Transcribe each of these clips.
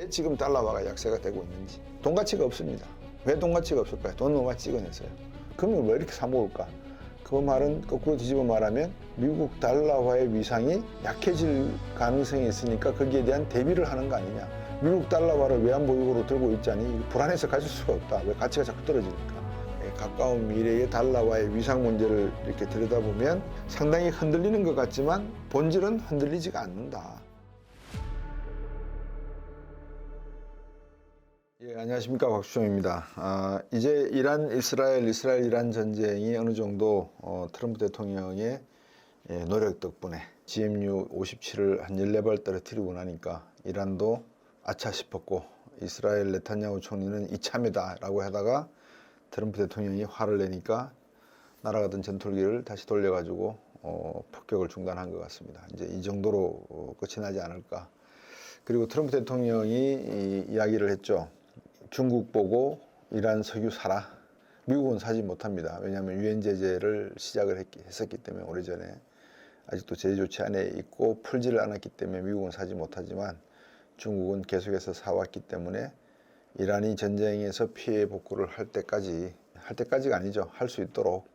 왜 지금 달러화가 약세가 되고 있는지. 돈 가치가 없습니다. 왜 돈 가치가 없을까요? 돈 너무 많이 찍어내서요. 금을 왜 이렇게 사모을까? 그 말은 거꾸로 뒤집어 말하면 미국 달러화의 위상이 약해질 가능성이 있으니까 거기에 대한 대비를 하는 거 아니냐. 미국 달러화를 외환보유고로 들고 있자니 불안해서 가질 수가 없다. 왜 가치가 자꾸 떨어지니까. 가까운 미래의 달러화의 위상 문제를 이렇게 들여다보면 상당히 흔들리는 것 같지만 본질은 흔들리지가 않는다. 예, 안녕하십니까, 박수종입니다. 이제 이스라엘-이란 전쟁이 어느 정도 트럼프 대통령의 노력 덕분에 GMU 57을 한 14발 떨어뜨리고 나니까 이란도 아차 싶었고, 이스라엘 네타냐후 총리는 이참이다라고 하다가 트럼프 대통령이 화를 내니까 날아가던 전투기를 다시 돌려가지고 폭격을 중단한 것 같습니다. 이제 이 정도로 끝이 나지 않을까. 그리고 트럼프 대통령이 이야기를 했죠. 중국 보고 이란 석유 사라. 미국은 사지 못합니다. 왜냐하면 유엔 제재를 시작을 했었기 때문에 오래전에 아직도 제재 조치 안에 있고 풀지를 않았기 때문에 미국은 사지 못하지만 중국은 계속해서 사왔기 때문에 이란이 전쟁에서 피해 복구를 할 때까지가 아니죠. 할 수 있도록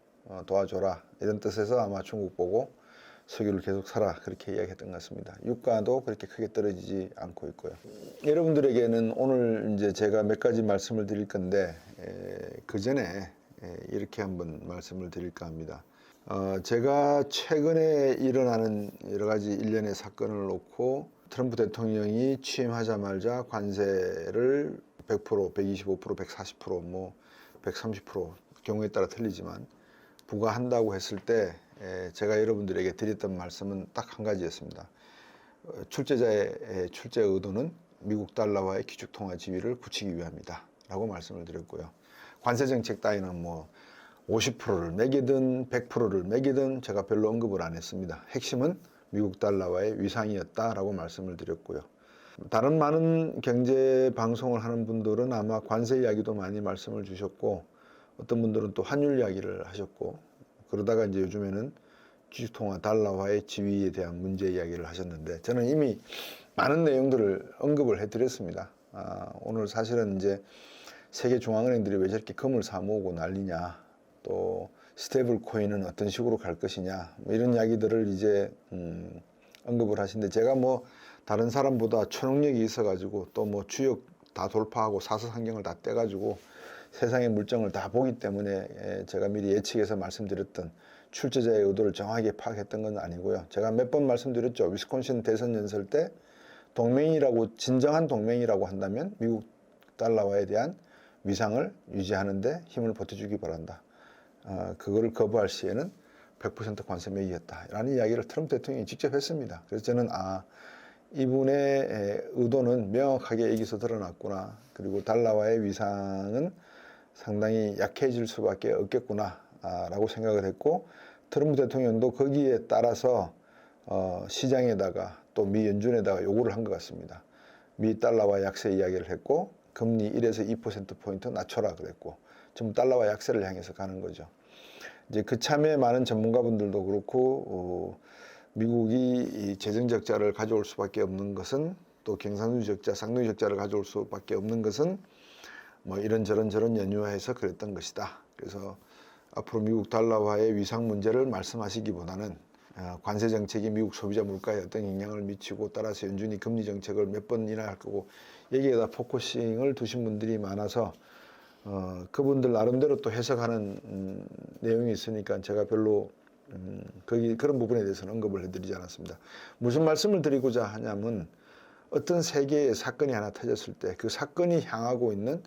도와줘라. 이런 뜻에서 아마 중국 보고 석유를 계속 사라. 그렇게 이야기했던 것 같습니다. 유가도 그렇게 크게 떨어지지 않고 있고요. 여러분들에게는 오늘 이제 제가 몇 가지 말씀을 드릴 건데, 그 전에 이렇게 한번 말씀을 드릴까 합니다. 제가 최근에 일어나는 여러 가지 일련의 사건을 놓고 트럼프 대통령이 취임하자마자 관세를 100%, 125%, 140%, 뭐 130% 경우에 따라 틀리지만 부과한다고 했을 때 제가 여러분들에게 드렸던 말씀은 딱 한 가지였습니다. 출제자의 출제 의도는 미국 달러와의 기축통화 지위를 굳히기 위함이다 라고 말씀을 드렸고요. 관세정책 따위는 뭐 50%를 매기든 100%를 매기든 제가 별로 언급을 안 했습니다. 핵심은 미국 달러와의 위상이었다라고 말씀을 드렸고요. 다른 많은 경제 방송을 하는 분들은 아마 관세 이야기도 많이 말씀을 주셨고, 어떤 분들은 또 환율 이야기를 하셨고, 그러다가 이제 요즘에는 기축통화 달러화의 지위에 대한 문제 이야기를 하셨는데, 저는 이미 많은 내용들을 언급을 해드렸습니다. 오늘 사실은 이제 세계 중앙은행들이 왜 저렇게 금을 사모으고 난리냐, 또 스테이블 코인은 어떤 식으로 갈 것이냐, 뭐 이런 이야기들을 이제 언급을 하시는데, 제가 뭐 다른 사람보다 초능력이 있어가지고 또 뭐 주역 다 돌파하고 사서산경을 다 떼가지고 세상의 물정을 다 보기 때문에 제가 미리 예측해서 말씀드렸던 출제자의 의도를 정확하게 파악했던 건 아니고요. 제가 몇 번 말씀드렸죠. 위스콘신 대선 연설 때 동맹이라고, 진정한 동맹이라고 한다면 미국 달러화에 대한 위상을 유지하는데 힘을 보태주기 바란다. 그거를 거부할 시에는 100% 관세 매기겠다 라는 이야기를 트럼프 대통령이 직접 했습니다. 그래서 저는 이분의 의도는 명확하게 여기서 드러났구나. 그리고 달러화의 위상은 상당히 약해질 수밖에 없겠구나 라고 생각을 했고, 트럼프 대통령도 거기에 따라서 시장에다가 또 미 연준에다가 요구를 한 것 같습니다. 미 달러화 약세 이야기를 했고, 금리 1에서 2%포인트 낮춰라 그랬고, 지금 달러화 약세를 향해서 가는 거죠. 이제 그참에 많은 전문가분들도 그렇고, 미국이 이 재정 적자를 가져올 수밖에 없는 것은, 또 경상수지 적자, 쌍둥이 적자를 가져올 수밖에 없는 것은 뭐 이런저런 연유해서 그랬던 것이다. 그래서 앞으로 미국 달러화의 위상 문제를 말씀하시기보다는 관세 정책이 미국 소비자 물가에 어떤 영향을 미치고, 따라서 연준이 금리 정책을 몇 번이나 할 거고, 여기에다 포커싱을 두신 분들이 많아서 그분들 나름대로 또 해석하는 내용이 있으니까 제가 별로 그런 부분에 대해서는 언급을 해드리지 않았습니다. 무슨 말씀을 드리고자 하냐면, 어떤 세계의 사건이 하나 터졌을 때 그 사건이 향하고 있는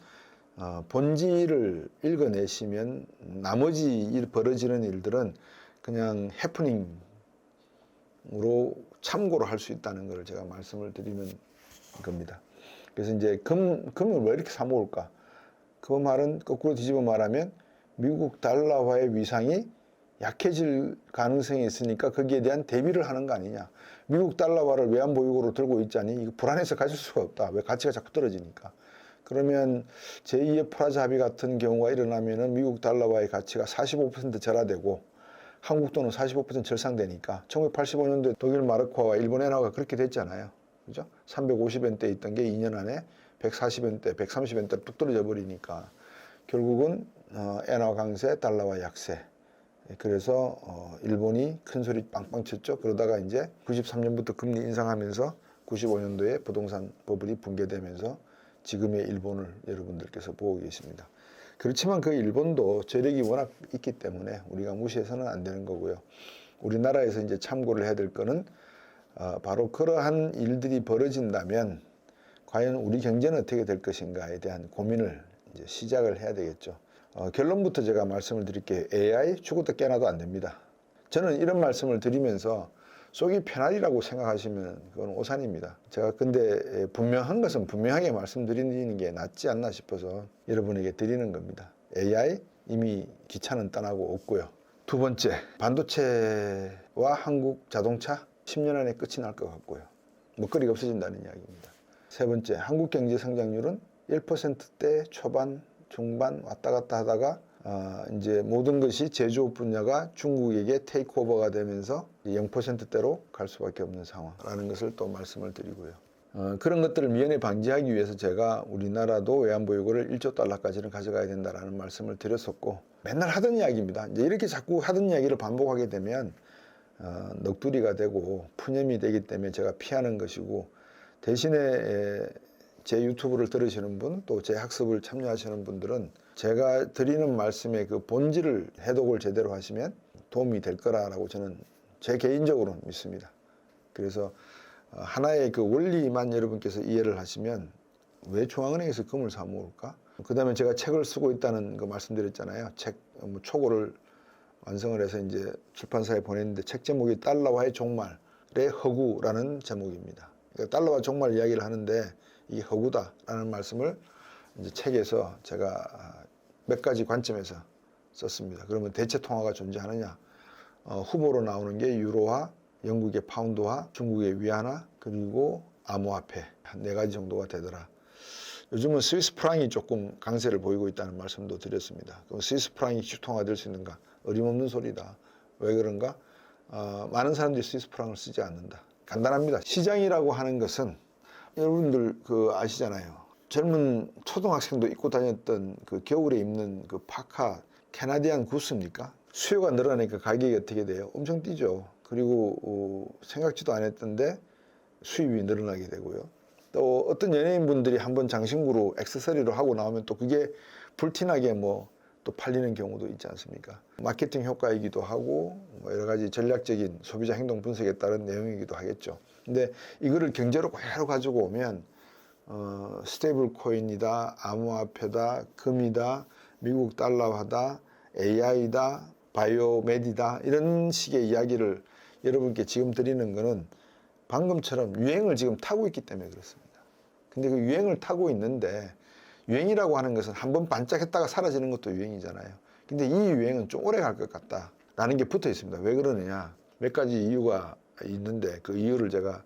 본질을 읽어내시면 나머지 벌어지는 일들은 그냥 해프닝으로 참고로 할 수 있다는 걸 제가 말씀을 드리는 겁니다. 그래서 이제 금을 왜 이렇게 사모을까? 그 말은 거꾸로 뒤집어 말하면 미국 달러화의 위상이 약해질 가능성이 있으니까 거기에 대한 대비를 하는 거 아니냐. 미국 달러화를 외환보유고로 들고 있자니 이거 불안해서 가질 수가 없다. 왜 가치가 자꾸 떨어지니까. 그러면 제2의 프라자 합의 같은 경우가 일어나면은 미국 달러화의 가치가 45% 절하되고 한국 돈은 45% 절상되니까 1985년도에 독일 마르크화와 일본 엔화가 그렇게 됐잖아요. 그죠? 350엔대 있던 게 2년 안에 140엔대, 130엔대로 뚝 떨어져 버리니까 결국은 엔화 강세, 달러화 약세. 그래서 일본이 큰 소리 빵빵 쳤죠. 그러다가 이제 93년부터 금리 인상하면서 95년도에 부동산 버블이 붕괴되면서 지금의 일본을 여러분들께서 보고 계십니다. 그렇지만 그 일본도 재력이 워낙 있기 때문에 우리가 무시해서는 안 되는 거고요. 우리나라에서 이제 참고를 해야 될 거는 바로 그러한 일들이 벌어진다면 과연 우리 경제는 어떻게 될 것인가에 대한 고민을 이제 시작을 해야 되겠죠. 결론부터 제가 말씀을 드릴게요. AI 죽어도 깨나도 안 됩니다. 저는 이런 말씀을 드리면서 속이 편하리라고 생각하시면 그건 오산입니다. 제가 근데 분명한 것은 분명하게 말씀드리는 게 낫지 않나 싶어서 여러분에게 드리는 겁니다. AI 이미 기차는 떠나고 없고요. 두 번째, 반도체와 한국 자동차 10년 안에 끝이 날 것 같고요. 먹거리가 없어진다는 이야기입니다. 세 번째, 한국 경제 성장률은 1%대 초반, 중반 왔다 갔다 하다가 이제 모든 것이 제조업 분야가 중국에게 테이크오버가 되면서 0%대로 갈 수밖에 없는 상황이라는 것을 또 말씀을 드리고요. 그런 것들을 미연에 방지하기 위해서 제가 우리나라도 외환보유고를 1조 달러까지는 가져가야 된다라는 말씀을 드렸었고 맨날 하던 이야기입니다. 이제 이렇게 자꾸 하던 이야기를 반복하게 되면 넋두리가 되고 푸념이 되기 때문에 제가 피하는 것이고 대신에 제 유튜브를 들으시는 분, 또 제 학습을 참여하시는 분들은 제가 드리는 말씀의 그 본질을 해독을 제대로 하시면 도움이 될 거라고 저는 제 개인적으로 믿습니다. 그래서 하나의 그 원리만 여러분께서 이해를 하시면 왜 중앙은행에서 금을 사 모을까? 그 다음에 제가 책을 쓰고 있다는 거 말씀드렸잖아요. 책 초고를 완성을 해서 이제 출판사에 보냈는데 책 제목이 달러와의 종말의 허구라는 제목입니다. 그러니까 달러와 종말 이야기를 하는데 이게 허구다라는 말씀을 이제 책에서 제가 몇 가지 관점에서 썼습니다. 그러면 대체 통화가 존재하느냐? 후보로 나오는 게 유로화, 영국의 파운드화, 중국의 위안화, 그리고 암호화폐 한 4가지 정도가 되더라. 요즘은 스위스 프랑이 조금 강세를 보이고 있다는 말씀도 드렸습니다. 그럼 스위스 프랑이 주통화될 수 있는가? 어림없는 소리다. 왜 그런가? 많은 사람들이 스위스 프랑을 쓰지 않는다. 간단합니다. 시장이라고 하는 것은 여러분들 아시잖아요. 젊은 초등학생도 입고 다녔던 그 겨울에 입는 그 파카 캐나디안 구스입니까? 수요가 늘어나니까 가격이 어떻게 돼요? 엄청 뛰죠. 그리고 생각지도 않았던데 수입이 늘어나게 되고요. 또 어떤 연예인분들이 한번 장신구로 액세서리로 하고 나오면 또 그게 불티나게 또 팔리는 경우도 있지 않습니까? 마케팅 효과이기도 하고 여러 가지 전략적인 소비자 행동 분석에 따른 내용이기도 하겠죠. 근데 이거를 경제로 그대로 가지고 오면 스테이블 코인이다, 암호화폐다, 금이다, 미국 달러화다, AI다, 바이오메디다 이런 식의 이야기를 여러분께 지금 드리는 거는 방금처럼 유행을 지금 타고 있기 때문에 그렇습니다. 근데 그 유행을 타고 있는데 유행이라고 하는 것은 한번 반짝했다가 사라지는 것도 유행이잖아요. 근데 이 유행은 좀 오래 갈 것 같다라는 게 붙어 있습니다. 왜 그러느냐? 몇 가지 이유가 있는데 그 이유를 제가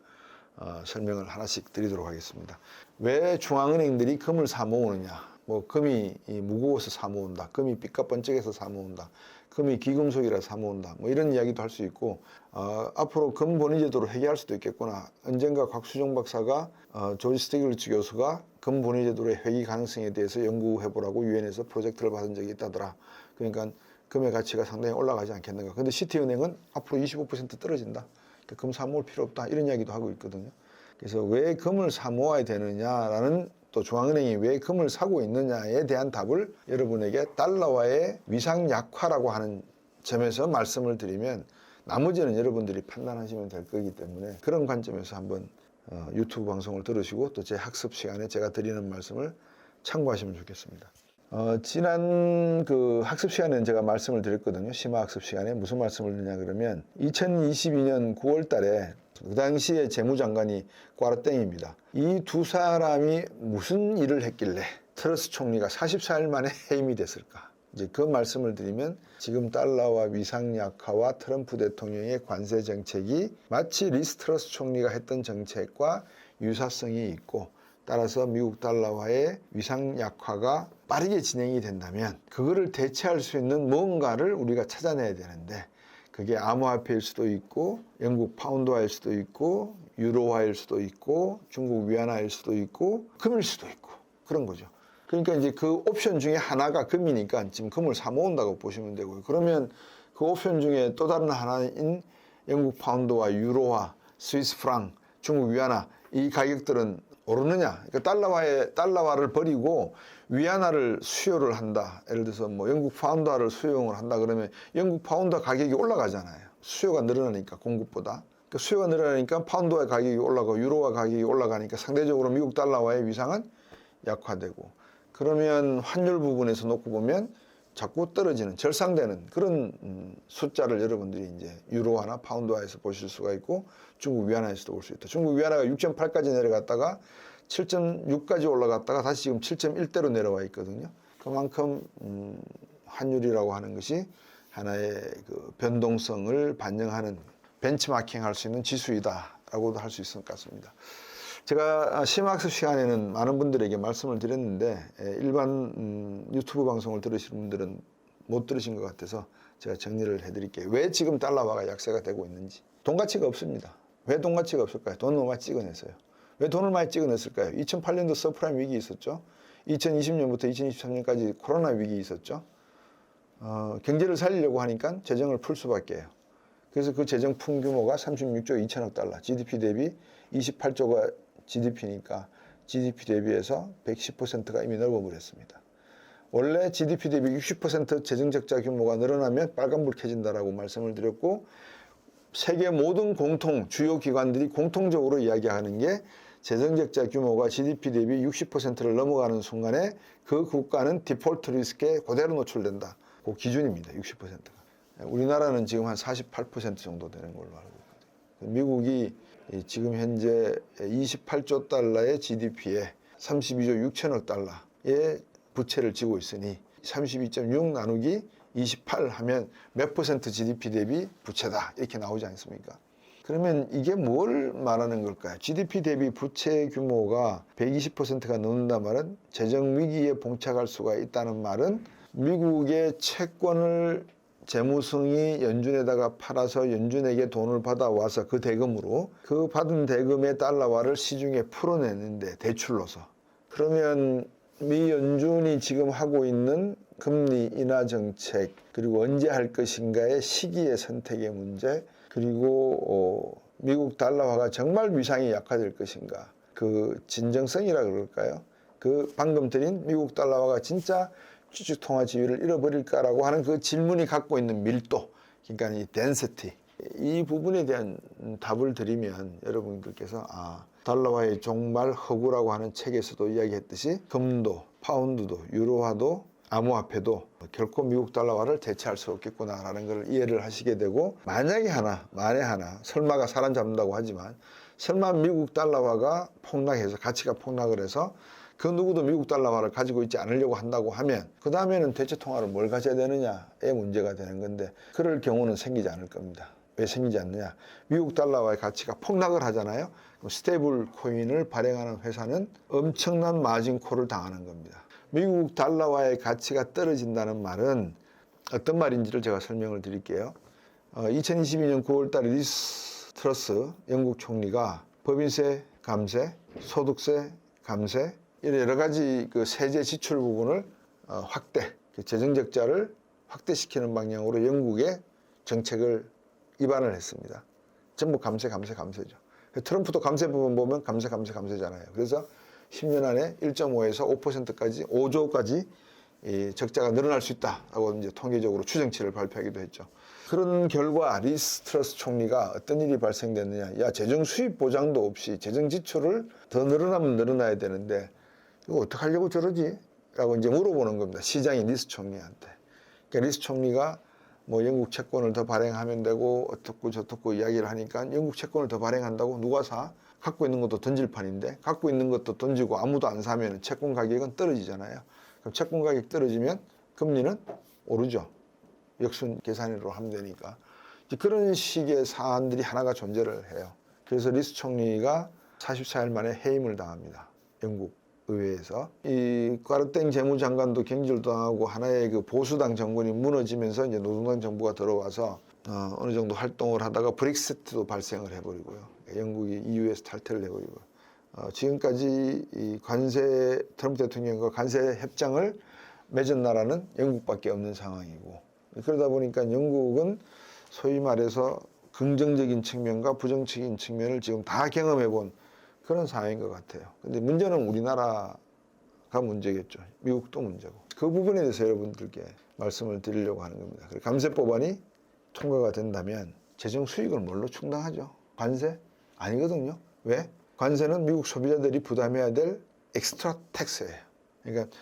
설명을 하나씩 드리도록 하겠습니다. 왜 중앙은행들이 금을 사 모으느냐? 금이 무거워서 사 모은다. 금이 삐까번쩍해서 사 모은다. 금이 귀금속이라 사 모은다. 이런 이야기도 할 수 있고 앞으로 금 본위 제도로 회귀할 수도 있겠구나. 언젠가 곽수종 박사가 조지 스티글리츠 교수가 금 본위 제도의 회귀 가능성에 대해서 연구해보라고 유엔에서 프로젝트를 받은 적이 있다더라. 그러니까 금의 가치가 상당히 올라가지 않겠는가. 근데 시티은행은 앞으로 25% 떨어진다. 금 사 모을 필요 없다. 이런 이야기도 하고 있거든요. 그래서 왜 금을 사 모아야 되느냐라는 또 중앙은행이 왜 금을 사고 있느냐에 대한 답을 여러분에게 달러와의 위상 약화라고 하는 점에서 말씀을 드리면 나머지는 여러분들이 판단하시면 될 거기 때문에 그런 관점에서 한번 유튜브 방송을 들으시고 또 제 학습 시간에 제가 드리는 말씀을 참고하시면 좋겠습니다. 지난 그 학습 시간에는 제가 말씀을 드렸거든요. 심화 학습 시간에 무슨 말씀을 드리냐 그러면 2022년 9월 달에 그 당시에 재무장관이 꽈르땡입니다. 이 두 사람이 무슨 일을 했길래 트러스 총리가 44일 만에 해임이 됐을까? 이제 그 말씀을 드리면 지금 달러와 위상 약화와 트럼프 대통령의 관세 정책이 마치 리스 트러스 총리가 했던 정책과 유사성이 있고 따라서 미국 달러화의 위상 약화가 빠르게 진행이 된다면 그거를 대체할 수 있는 뭔가를 우리가 찾아내야 되는데 그게 암호화폐일 수도 있고 영국 파운드화일 수도 있고 유로화일 수도 있고 중국 위안화일 수도 있고 금일 수도 있고 그런 거죠. 그러니까 이제 그 옵션 중에 하나가 금이니까 지금 금을 사 모은다고 보시면 되고요. 그러면 그 옵션 중에 또 다른 하나인 영국 파운드와 유로화, 스위스 프랑, 중국 위안화 이 가격들은 오르느냐? 그러니까 달러화를 버리고 위안화를 수요를 한다. 예를 들어서 뭐 영국 파운드화를 수용을 한다 그러면 영국 파운드화 가격이 올라가잖아요. 수요가 늘어나니까 공급보다. 그러니까 수요가 늘어나니까 파운드화 가격이 올라가고 유로화 가격이 올라가니까 상대적으로 미국 달러화의 위상은 약화되고 그러면 환율 부분에서 놓고 보면 자꾸 떨어지는 절상되는 그런 숫자를 여러분들이 이제 유로화나 파운드화에서 보실 수가 있고 중국 위안화에서도 볼 수 있다. 중국 위안화가 6.8까지 내려갔다가 7.6까지 올라갔다가 다시 지금 7.1대로 내려와 있거든요. 그만큼 환율이라고 하는 것이 하나의 그 변동성을 반영하는 벤치마킹 할 수 있는 지수이다라고도 할 수 있을 것 같습니다. 제가 심학습 시간에는 많은 분들에게 말씀을 드렸는데 일반 유튜브 방송을 들으시는 분들은 못 들으신 것 같아서 제가 정리를 해드릴게요. 왜 지금 달러화가 약세가 되고 있는지. 돈 가치가 없습니다. 왜 돈 가치가 없을까요? 돈을 너무 많이 찍어냈어요. 왜 돈을 많이 찍어냈을까요? 2008년도 서프라임 위기 있었죠. 2020년부터 2023년까지 코로나 위기 있었죠. 경제를 살리려고 하니까 재정을 풀 수밖에 해요. 그래서 그 재정 풍규모가 36조 2천억 달러, GDP 대비 28조가 GDP니까 GDP 대비해서 110%가 이미 넓어버렸습니다. 원래 GDP 대비 60% 재정 적자 규모가 늘어나면 빨간불 켜진다라고 말씀을 드렸고 세계 모든 주요 기관들이 공통적으로 이야기하는 게 재정 적자 규모가 GDP 대비 60%를 넘어가는 순간에 그 국가는 디폴트 리스크에 그대로 노출된다. 그 기준입니다. 60%가. 우리나라는 지금 한 48% 정도 되는 걸로 알고 있거든요. 미국이 지금 현재 28조 달러의 GDP에 32조 6천억 달러의 부채를 지고 있으니 32.6 나누기 28 하면 몇 퍼센트 GDP 대비 부채다 이렇게 나오지 않습니까? 그러면 이게 뭘 말하는 걸까요? GDP 대비 부채 규모가 120%가 넘는다는 말은 재정 위기에 봉착할 수가 있다는 말은 미국의 채권을 재무성이 연준에다가 팔아서 연준에게 돈을 받아와서 그 대금으로 그 받은 대금의 달러화를 시중에 풀어내는데 대출로서 그러면 미 연준이 지금 하고 있는 금리 인하 정책 그리고 언제 할 것인가의 시기의 선택의 문제 그리고 미국 달러화가 정말 위상이 약화될 것인가 그 진정성이라 그럴까요? 그 방금 드린 미국 달러화가 진짜 주식 통화 지위를 잃어버릴까라고 하는 그 질문이 갖고 있는 밀도, 그러니까 이 density, 이 부분에 대한 답을 드리면 여러분들께서 달러화의 종말 허구라고 하는 책에서도 이야기했듯이 금도, 파운드도, 유로화도, 암호화폐도 결코 미국 달러화를 대체할 수 없겠구나라는 걸 이해를 하시게 되고 만에 하나 설마가 사람 잡는다고 하지만 설마 미국 달러화가 폭락해서 가치가 폭락을 해서 그 누구도 미국 달러화를 가지고 있지 않으려고 한다고 하면 그 다음에는 대체 통화를 뭘 가져야 되느냐의 문제가 되는 건데 그럴 경우는 생기지 않을 겁니다. 왜 생기지 않느냐? 미국 달러화의 가치가 폭락을 하잖아요. 그럼 스테이블 코인을 발행하는 회사는 엄청난 마진콜을 당하는 겁니다. 미국 달러화의 가치가 떨어진다는 말은 어떤 말인지를 제가 설명을 드릴게요. 2022년 9월 달에 리스 트러스 영국 총리가 법인세 감세, 소득세 감세 여러 가지 그 세제 지출 부분을 확대, 재정 적자를 확대시키는 방향으로 영국의 정책을 입안을 했습니다. 전부 감세죠. 트럼프도 감세 부분 보면 감세잖아요. 그래서 10년 안에 1.5에서 5%까지 5조까지 적자가 늘어날 수 있다라고 이제 통계적으로 추정치를 발표하기도 했죠. 그런 결과 리스 트러스 총리가 어떤 일이 발생됐느냐? 야, 재정 수입 보장도 없이 재정 지출을 더 늘어나면 늘어나야 되는데 이거 어떻게 하려고 저러지? 라고 이제 물어보는 겁니다. 시장인 리스 총리한테. 그러니까 리스 총리가 뭐 영국 채권을 더 발행하면 되고 어떻고 저떻고 이야기를 하니까 영국 채권을 더 발행한다고 누가 사? 갖고 있는 것도 던질 판인데 갖고 있는 것도 던지고 아무도 안 사면 채권 가격은 떨어지잖아요. 그럼 채권 가격 떨어지면 금리는 오르죠. 역순 계산으로 하면 되니까. 그런 식의 사안들이 하나가 존재를 해요. 그래서 리스 총리가 44일 만에 해임을 당합니다. 영국 의회에서. 이 까르땡 재무장관도 경질당하고 하나의 그 보수당 정권이 무너지면서 이제 노동당 정부가 들어와서 어느 정도 활동을 하다가 브렉시트도 발생을 해버리고요. 영국이 EU에서 탈퇴를 해버리고 지금까지 이 관세 트럼프 대통령과 관세 협정을 맺은 나라는 영국밖에 없는 상황이고 그러다 보니까 영국은 소위 말해서 긍정적인 측면과 부정적인 측면을 지금 다 경험해 본 그런 상황인 것 같아요. 근데 문제는 우리나라가 문제겠죠. 미국도 문제고. 그 부분에 대해서 여러분들께 말씀을 드리려고 하는 겁니다. 감세법안이 통과가 된다면 재정 수익을 뭘로 충당하죠? 관세? 아니거든요. 왜? 관세는 미국 소비자들이 부담해야 될 엑스트라 텍스예요. 그러니까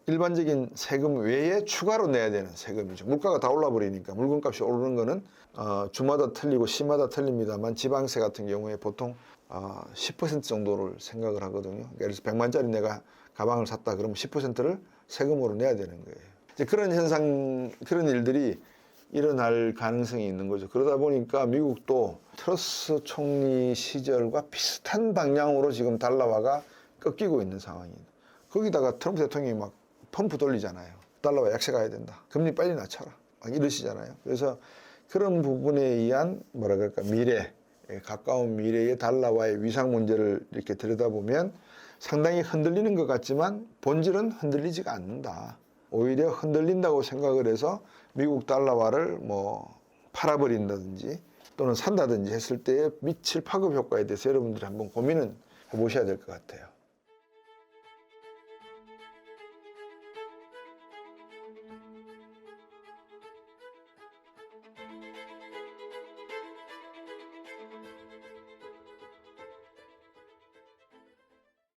일반적인 세금 외에 추가로 내야 되는 세금이죠. 물가가 다 올라버리니까 물건값이 오르는 거는 주마다 틀리고 시마다 틀립니다만 지방세 같은 경우에 보통 10% 정도를 생각을 하거든요. 그래서 100만짜리 내가 가방을 샀다 그러면 10%를 세금으로 내야 되는 거예요. 이제 그런 현상, 그런 일들이 일어날 가능성이 있는 거죠. 그러다 보니까 미국도 트러스 총리 시절과 비슷한 방향으로 지금 달러화가 꺾이고 있는 상황입니다. 거기다가 트럼프 대통령이 막 펌프 돌리잖아요. 달러화 약세 가야 된다. 금리 빨리 낮춰라. 막 이러시잖아요. 그래서 그런 부분에 의한 뭐라 그럴까 미래, 가까운 미래의 달러화의 위상 문제를 이렇게 들여다보면 상당히 흔들리는 것 같지만 본질은 흔들리지가 않는다. 오히려 흔들린다고 생각을 해서 미국 달러화를 뭐 팔아버린다든지 또는 산다든지 했을 때의 미칠 파급 효과에 대해서 여러분들이 한번 고민은 해보셔야 될 것 같아요.